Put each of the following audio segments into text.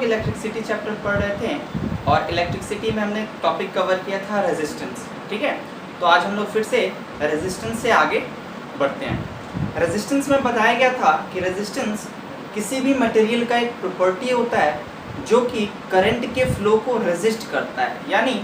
Electricity chapter पढ़ रहे थे और इलेक्ट्रिसिटी में हमने टॉपिक कवर किया था रेजिस्टेंस, ठीक है। तो आज हम लोग फिर से रेजिस्टेंस से आगे बढ़ते हैं। रेजिस्टेंस में बताया गया था कि रेजिस्टेंस किसी भी मटेरियल का एक प्रॉपर्टी होता है जो कि करंट के फ्लो को रेजिस्ट करता है। यानी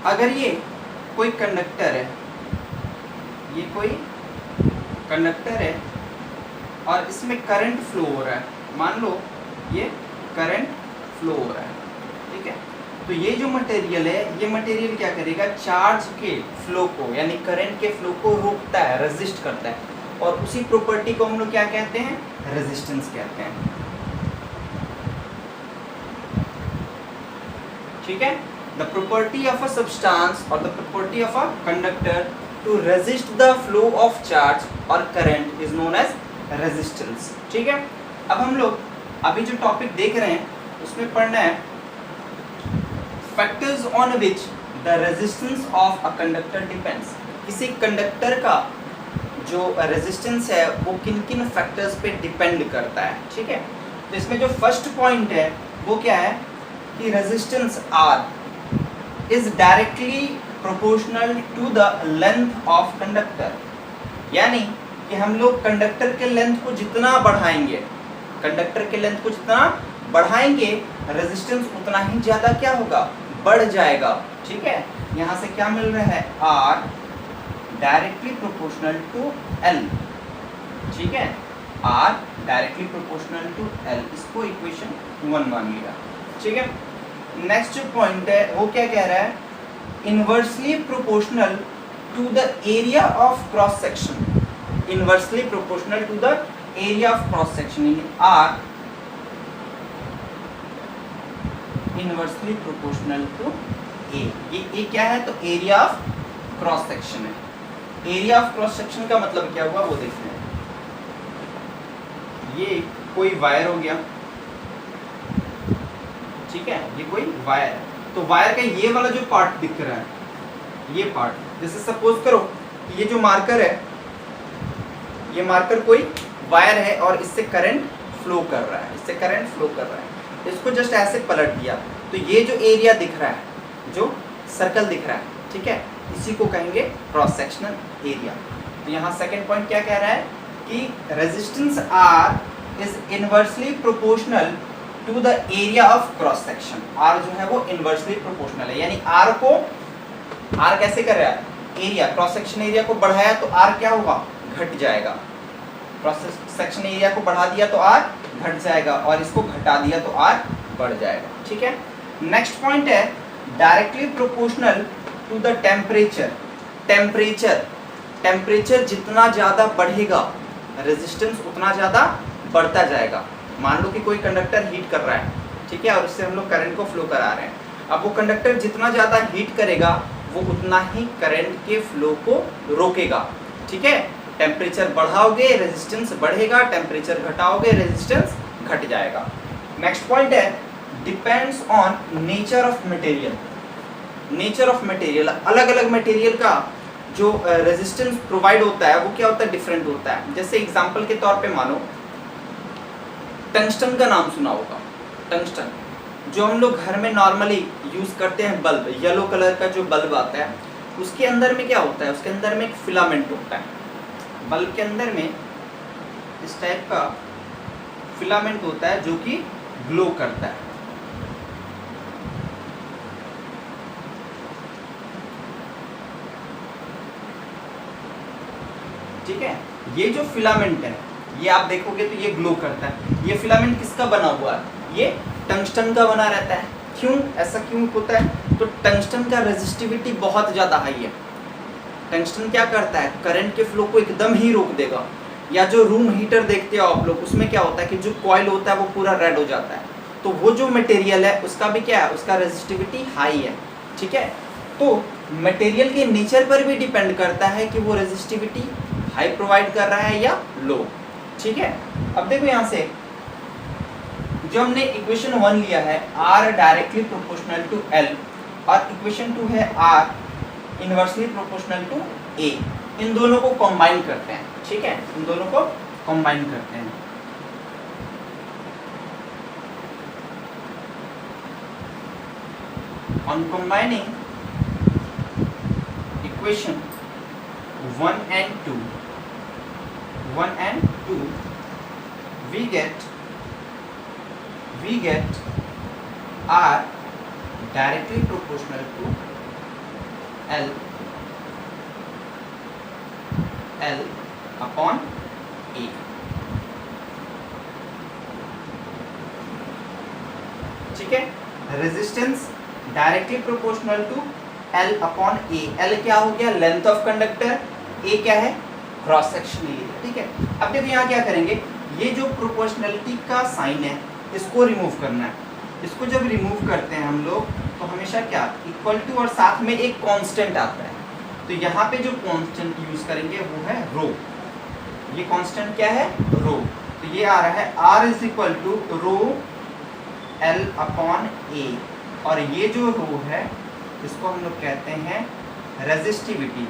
अगर ये कोई कंडक्टर है, ये कोई कंडक्टर है और इसमें करंट फ्लो हो रहा है, मान लो ये करंट फ्लो हो रहा है, ठीक है। तो ये जो मटेरियल है, ये मटेरियल क्या करेगा, चार्ज के फ्लो को यानी करंट के फ्लो को रोकता है, रेजिस्ट करता है, और उसी प्रॉपर्टी को हम लोग क्या कहते हैं, रेजिस्टेंस कहते हैं, ठीक है। The property of a substance और the property of a conductor to resist the flow of charge और current is known as resistance, ठीक है। अब हम लोग अभी जो टॉपिक देख रहे हैं उसमें पढ़ना है factors on which the resistance of a conductor depends. किसी कंडक्टर का जो रेजिस्टेंस है वो किन किन फैक्टर्स पे डिपेंड करता है, ठीक है। तो इसमें जो फर्स्ट पॉइंट है वो क्या है कि resistance R is directly proportional to the length of conductor. यानी कि हम लोग कंडक्टर के लेंथ को जितना बढ़ाएंगे, कंडक्टर के लेंथ को जितना बढ़ाएंगे रेजिस्टेंस उतना ही ज़्यादा क्या होगा, बढ़ जाएगा, ठीक है। यहाँ से क्या मिल रहा है, R directly proportional to L, ठीक है। R directly proportional to L, इसको इक्वेशन 1 मान लिया, ठीक है। नेक्स्ट जो पॉइंट है वो क्या कह रहा है, inversely proportional to the area of cross section, inversely proportional to the area of cross section, यानी R inversely proportional to A। ये क्या है, तो एरिया ऑफ क्रॉस सेक्शन है। एरिया ऑफ क्रॉस सेक्शन का मतलब क्या हुआ वो देखते हैं। ये कोई वायर हो गया, ठीक है, ये कोई वायर है, तो वायर का ये वाला जो पार्ट दिख रहा है, ये पार्ट, जैसे सपोज करो कि ये जो मार्कर है, ये मार्कर कोई वायर है और इससे करंट फ्लो कर रहा है, इससे करंट फ्लो कर रहा है, इसको जस्ट ऐसे पलट दिया तो ये जो एरिया दिख रहा है, जो सर्कल दिख रहा है, ठीक है, इसी को कहेंगे क्रॉस सेक्शनल एरिया। तो यहाँ सेकंड पॉइंट क्या कह रहा है कि resistance R is inversely proportional to the area of cross section. R जो है वो इनवर्सली प्रोपोर्शनल है, यानी R कैसे कर रहा है, एरिया क्रॉस सेक्शन एरिया को बढ़ाया तो R क्या होगा, घट जाएगा। क्रॉस सेक्शन एरिया को बढ़ा दिया तो R घट जाएगा और इसको घटा दिया तो R बढ़ जाएगा, ठीक है। नेक्स्ट पॉइंट है directly proportional to the temperature. Temperature जितना ज़्यादा बढ़ेगा रेजिस्टेंस उतना ज़्यादा बढ़ता जाएगा। मान लो कि कोई कंडक्टर हीट कर रहा है, ठीक है, और उससे हम लोग करंट को फ्लो करा रहे हैं। अब वो कंडक्टर जितना ज़्यादा हीट करेगा वो उतना ही करंट के फ्लो को रोकेगा, ठीक है। टेम्परेचर बढ़ाओगे रेजिस्टेंस बढ़ेगा, टेम्परेचर घटाओगे रेजिस्टेंस घट जाएगा। नेक्स्ट पॉइंट है depends on nature of material. Nature of material, अलग अलग मटेरियल का जो रेजिस्टेंस प्रोवाइड होता है वो क्या होता है, डिफरेंट होता है। जैसे एग्जांपल के तौर पे मानो टंगस्टन का नाम सुना होगा, टंगस्टन जो हम लोग घर में नॉर्मली यूज़ करते हैं, बल्ब, येलो कलर का जो बल्ब आता है उसके अंदर में क्या होता है, उसके अंदर में एक फिलामेंट होता है। बल्ब के अंदर में इस टाइप का फिलामेंट होता है जो कि ग्लो करता है, ठीक है। ये जो फिलामेंट है ये आप देखोगे तो ये ग्लो करता है। ये फिलामेंट किसका बना हुआ है, ये टंगस्टन का बना रहता है। क्यों, ऐसा क्यों होता है, तो टंगस्टन का रेजिस्टिविटी बहुत ज़्यादा हाई है। टंगस्टन क्या करता है, करंट के फ्लो को एकदम ही रोक देगा। या जो रूम हीटर देखते हो आप लोग, उसमें क्या होता है कि जो कॉइल होता है वो पूरा रेड हो जाता है। तो वो जो मटेरियल है उसका भी क्या है, उसका रेजिस्टिविटी हाई है, ठीक है। तो मटेरियल के नेचर पर भी डिपेंड करता है कि वो रेजिस्टिविटी हाई प्रोवाइड कर रहा है या लो, ठीक है। अब देखो यहाँ से जो हमने इक्वेशन 1 लिया है R directly proportional to L और इक्वेशन 2 है R inversely proportional to A, इन दोनों को कंबाइन करते हैं, ठीक है, इन दोनों को कंबाइन करते हैं। On combining equation 1 and 2, we get R directly proportional to L upon A. ठीक है, resistance directly proportional to L upon A. L क्या हो गया? Length of conductor. A क्या है? Cross section area. ठीक है, अब देखो यहाँ क्या करेंगे, ये जो प्रोपोर्शनलिटी का साइन है इसको रिमूव करना है. इसको जब रिमूव करते हैं हम लोग तो हमेशा क्या, इक्वल टू और साथ में एक कांस्टेंट आता है. तो यहाँ पे जो कांस्टेंट यूज करेंगे वो है रो. ये कांस्टेंट क्या है? रो. तो ये आ रहा है R is equal to rho L upon A. और ये जो रो है इसको हम लोग कहते हैं रेजिस्टिविटी.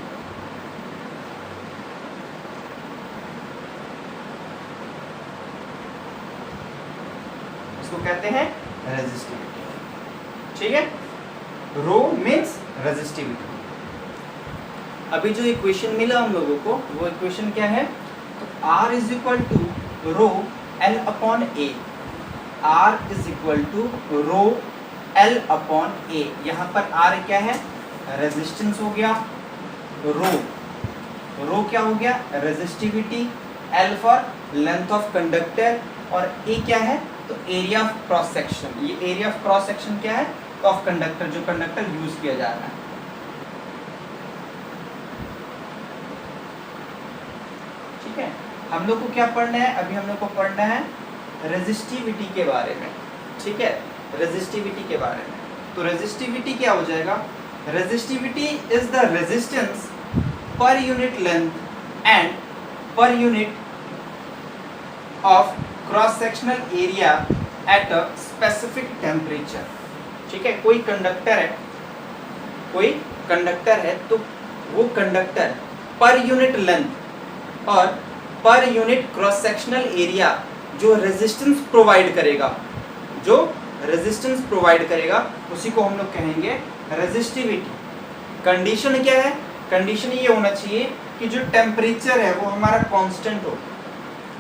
इसको कहते हैं रेजिस्टिविटी. ठीक है, रो मीन्स रेजिस्टिविटी. अभी जो इक्वेशन मिला हम लोगों को वो इक्वेशन क्या है? तो R is equal to rho L upon A. R is equal to rho L upon A. यहाँ पर R क्या है? रेजिस्टेंस हो गया. रो क्या हो गया? Resistivity. L for length of conductor और A क्या है? तो एरिया ऑफ क्रॉस सेक्शन. ये एरिया ऑफ क्रॉस सेक्शन क्या है? ऑफ कंडक्टर, जो कंडक्टर यूज किया जा रहा है. ठीक है, हम लोग को क्या पढ़ना है? अभी हम लोग को पढ़ना है रेजिस्टिविटी के बारे में. ठीक है, रेजिस्टिविटी के बारे में. तो रेजिस्टिविटी क्या हो जाएगा? Resistivity is the resistance per unit length and per unit of cross sectional area at a specific temperature. ठीक है, कोई कंडक्टर है तो वो कंडक्टर पर यूनिट लेंथ और per unit cross sectional area जो रेजिस्टेंस प्रोवाइड करेगा उसी को हम लोग कहेंगे रेजिस्टिविटी. कंडीशन क्या है? कंडीशन ये होना चाहिए कि जो टेम्परेचर है वो हमारा कांस्टेंट हो.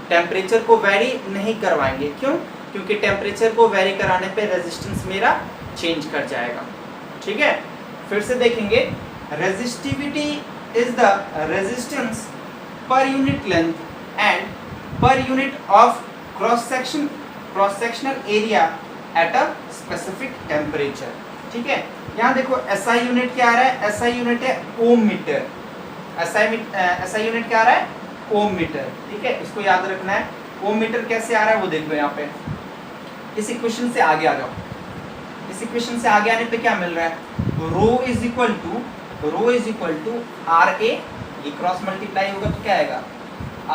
टेम्परेचर को वेरी नहीं करवाएंगे. क्यों? क्योंकि टेम्परेचर को वेरी कराने पे रेजिस्टेंस मेरा चेंज कर जाएगा. ठीक है, फिर से देखेंगे. Resistivity is the resistance per unit length and per unit of cross sectional area at a specific temperature. ठीक है, यहाँ देखो SI यूनिट क्या आ रहा है? SI यूनिट है ओम मीटर. SI यूनिट क्या आ रहा है? ओम मीटर. ठीक है, इसको याद रखना है. ओम मीटर कैसे आ रहा है वो देखो यहाँ पे. इस इक्वेशन से आगे आ जाओ. इस इक्वेशन से आगे आने पे क्या मिल रहा है? रो इज इक्वल टू RA. ये क्रॉस मल्टीप्लाई होगा तो क्या आएगा?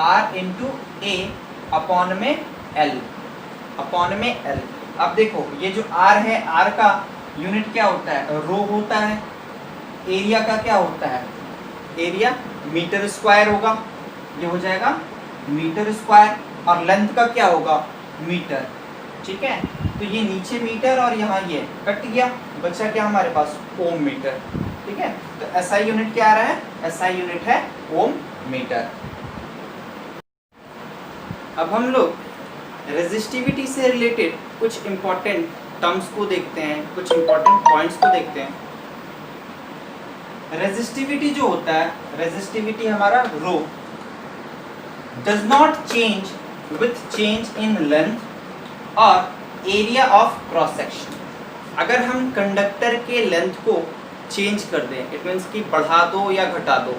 R इंटू A अपॉन में L. अब देखो ये जो R है, R का यूनिट क्या होता है? रो होता है. एरिया का क्या होता है? एरिया मीटर स्क्वायर होगा. ये हो जाएगा मीटर स्क्वायर. और लेंथ का क्या होगा? मीटर. ठीक है, तो ये नीचे मीटर और यहाँ ये कट गया, बचा क्या हमारे पास? ओम मीटर. ठीक है, तो SI यूनिट क्या आ रहा है? SI यूनिट है ओम मीटर. अब हम लोग रेजिस्टिविटी से रिलेटेड कुछ इंपॉर्टेंट टर्म्स को देखते हैं, कुछ इंपॉर्टेंट पॉइंट्स को देखते हैं. रेजिस्टिविटी जो होता है, रेजिस्टिविटी हमारा rho does not change with change in length और एरिया ऑफ क्रॉस सेक्शन. अगर हम कंडक्टर के लेंथ को चेंज कर दें, इट मीन्स कि बढ़ा दो या घटा दो,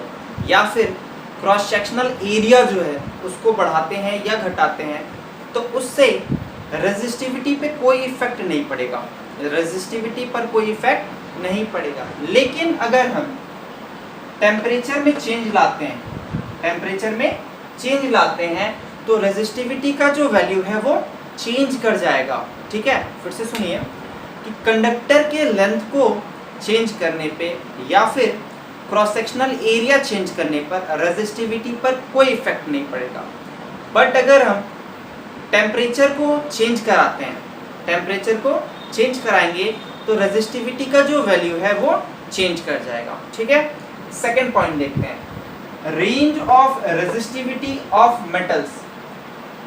या फिर क्रॉस सेक्शनल एरिया जो है उसको बढ़ाते हैं या घटाते हैं, तो उससे रेजिस्टिविटी पे कोई इफेक्ट नहीं पड़ेगा. रेजिस्टिविटी पर कोई इफेक्ट नहीं पड़ेगा. लेकिन अगर हम टेम्परेचर में चेंज लाते हैं तो रेजिस्टिविटी का जो वैल्यू है वो चेंज कर जाएगा. ठीक है, फिर से सुनिए कि कंडक्टर के लेंथ को चेंज करने पे या फिर क्रॉस सेक्शनल एरिया चेंज करने पर रेजिस्टिविटी पर कोई इफेक्ट नहीं पड़ेगा. बट अगर हम टेम्परेचर को चेंज कराएंगे तो रेजिस्टिविटी का जो वैल्यू है वो चेंज कर जाएगा। ठीक है, सेकेंड पॉइंट देखते हैं, range of resistivity of metals,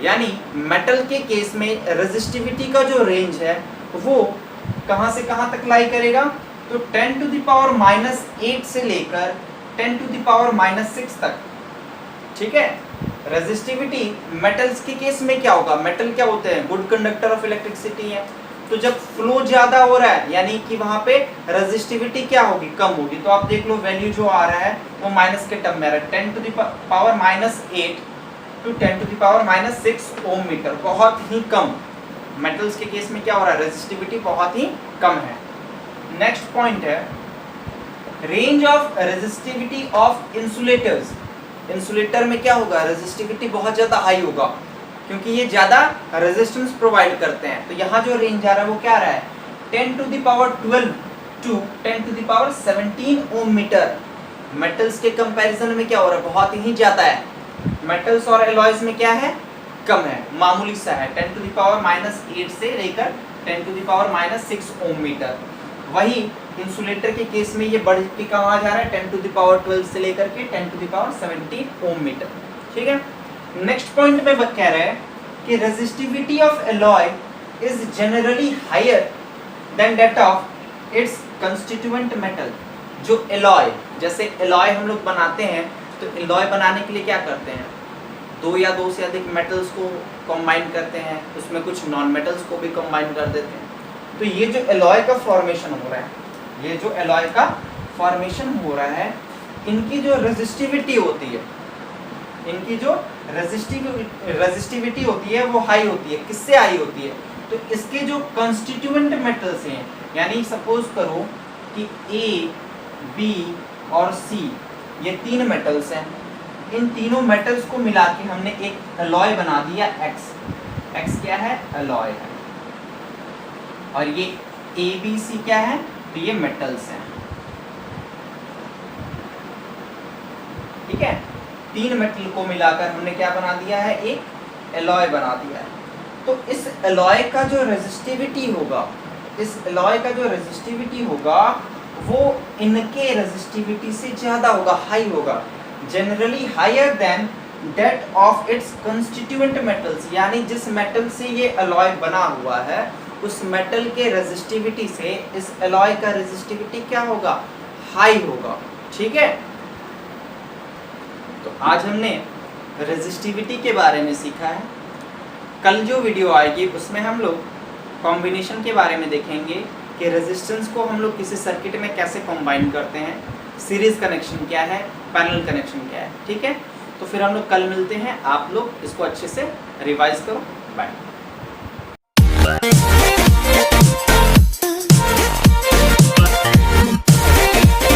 यानी मेटल के केस में रेजिस्टिविटी का जो रेंज है वो कहां से कहां तक लाई करेगा, तो 10 टू द पावर -8 से लेकर 10 टू द पावर -6 तक। ठीक है, रेजिस्टिविटी मेटल्स के केस में क्या होगा, मेटल क्या होते हैं, गुड कंडक्टर ऑफ इलेक्ट्रिसिटी है, तो जब फ्लो ज्यादा हो रहा है यानी कि वहां पे रेजिस्टिविटी क्या होगी, कम होगी। तो आप देख लो वैल्यू जो आ रहा है वो माइनस के टर्म में आ रहा है, 10 to the power -8 to 10 to the power -6 ohm metre, बहुत ही कम। मेटल्स के केस में क्या हो रहा है, रेजिस्टिविटी बहुत ही कम है। नेक्स्ट पॉइंट है range of resistivity of insulators. Insulator में क्या होगा, रेजिस्टिविटी बहुत ज्यादा हाई होगा क्योंकि ये ज्यादा रेजिस्टेंस प्रोवाइड करते हैं। तो यहाँ जो रेंज आ रहा है वो क्या आ रहा है, 10 to the power 12 to 10 to the power 17 ohm metre. Metals के कंपैरिजन में क्या हो रहा है, बहुत ही ज्यादा है। मेटल्स और एलॉयज में क्या है, कम है, मामूली सा है, 10 टू द पावर -8 से लेकर 10 to the power -6 ohm metre. वही इंसुलेटर के केस में ये बढ़ के कहाँ जा रहा है, 10 टू द पावर 12 से लेकर के 10 to the power 17 ohm metre. ठीक है, नेक्स्ट पॉइंट में कह रहे हैं कि resistivity of alloy is generally higher than that of its constituent metal. जो एलॉय, जैसे एलॉय हम लोग बनाते हैं तो एलॉय बनाने के लिए क्या करते हैं, दो या दो से अधिक मेटल्स को कंबाइन करते हैं, उसमें कुछ नॉन मेटल्स को भी कंबाइन कर देते हैं। तो ये जो एलॉय का फॉर्मेशन हो रहा है, ये जो एलॉय का फॉर्मेशन हो रहा है, इनकी जो रेजिस्टिविटी होती है, इनकी जो रेजिस्टिविटी होती है वो हाई होती है। किससे हाई होती है, तो इसके जो कंस्टिट्यूएंट मेटल्स हैं, यानी सपोज करो कि ए, बी और सी ये तीन मेटल्स हैं, इन तीनों मेटल्स को मिला के हमने एक एलॉय बना दिया एक्स। एक्स क्या है, एलॉय है, और ये ए बी सी क्या है, तो ये मेटल्स हैं। ठीक है, तीन मेटल को मिलाकर हमने क्या बना दिया है, एक एलॉय बना दिया है। तो इस एलॉय का जो रेजिस्टिविटी होगा, इस एलॉय का जो रेजिस्टिविटी होगा वो इनके रेजिस्टिविटी से ज्यादा होगा, हाई होगा, generally higher than that of its constituent metals. यानी जिस मेटल से ये एलॉय बना हुआ है उस मेटल के रेजिस्टिविटी से इस एलॉय का रेजिस्टिविटी क्या होगा, हाई होगा। ठीक है, तो आज हमने रेजिस्टिविटी के बारे में सीखा है। कल जो वीडियो आएगी उसमें हम लोग कॉम्बिनेशन के बारे में देखेंगे कि रेजिस्टेंस को हम लोग किसी सर्किट में कैसे कंबाइन करते हैं, सीरीज कनेक्शन क्या है, पैरेलल कनेक्शन क्या है। ठीक है, तो फिर हम लोग कल मिलते हैं, आप लोग इसको अच्छे से रिवाइज करो। बाय।